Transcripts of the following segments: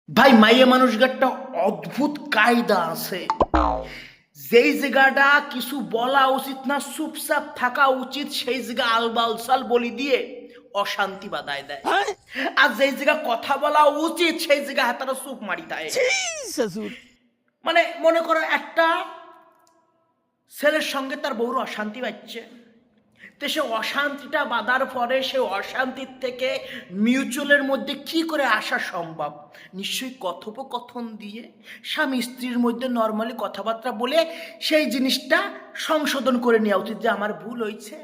ভাই মাইয়া মানুষের একটা অদ্ভুত কায়দা আছে, যেই জায়গাটা কিছু বলা উচিত না, চুপচাপ থাকা উচিত, সেই জায়গা আলবালসাল বলি দিয়ে অশান্তি বাধায় দেয়। আর যেই জায়গা কথা বলা উচিত সেই জায়গা হাতারা চুপ মারি দেয়। মানে মনে করো একটা ছেলের সঙ্গে তার বউর অশান্তি বাজছে, তো সে অশান্তিটা বাঁধার পরে সে অশান্তির থেকে মিউচুয়ালের মধ্যে কি করে আসা সম্ভব? নিশ্চয়ই কথোপকথন দিয়ে স্বামী স্ত্রীর মধ্যে নর্মালি কথাবার্তা বলে সেই জিনিসটা সংশোধন করে নেওয়া উচিত, যে আমার ভুল হয়েছে,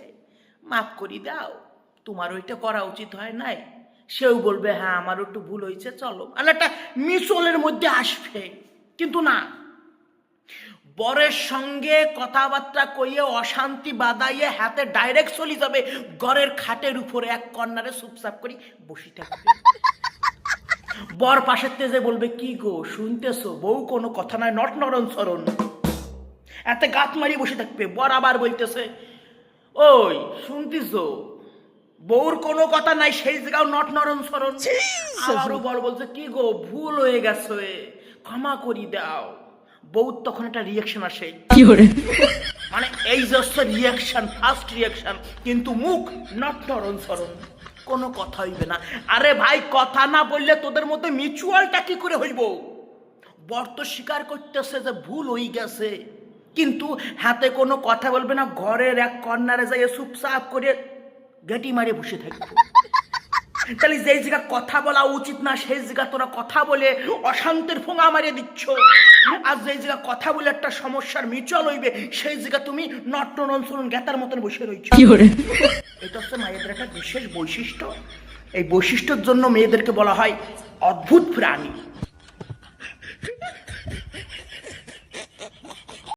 মাফ করি দাও, তোমার ওইটা করা উচিত হয় নাই। সেও বলবে হ্যাঁ আমারও একটু ভুল হয়েছে, চলো, মানে একটা মিউচুয়ালের মধ্যে আসবে। কিন্তু না, বরের সঙ্গে কথাবার্তা কইয়ে অশান্তি বাদাইয়ে হাতে ডাইরেক্ট চলে যাবে ঘরের খাটের উপরে এক কর্নারে চুপচাপ করি বসে থাকবে। বর পাশের তেজে বলবে কি গো শুনতেছো, বউ কোনো কথা নাই, নট নরণ সরণ, এতে গাত মারি বসে থাকবে। বর আবার বলতেছে ওই শুনতেছো, বউর কোনো কথা নাই, সেই জায়গাও নট নরণ সরণ। আবারও বর বলছে কি গো ভুল হয়ে গেছে, ক্ষমা করি দাও। বউ তখন একটা রিয়াকশন আসে, মানে এই জাস্ট রিয়াকশন, ফার্স্ট রিয়াকশন, কিন্তু মুখ নট নরণ সরণ, কোনো কথা হইবে না। আরে ভাই কথা না বললে তোদের মধ্যে মিউচুয়ালটা কি করে হইব? বর তো স্বীকার করতেছে যে ভুল হয়ে গেছে, কিন্তু হাতে কোনো কথা বলবে না, ঘরের এক কর্নারে যাই চুপচাপ করে গেটি মারে বসে থাকবে। তাহলে যেই জায়গা কথা বলা উচিত না সেই জায়গা তোরা কথা বলে অশান্তির ফোঙা মারিয়ে দিচ্ছ, আর যেই জায়গা কথা বলে একটা সমস্যার মিউচুয়াল হইবে সেই জায়গা তুমি নটনচরণ গেতার মতন বসে রয়েছ। এটা হচ্ছে মেয়েদের একটা বিশেষ বৈশিষ্ট্য। এই বৈশিষ্ট্যের জন্য মেয়েদেরকে বলা হয় অদ্ভুত প্রাণী।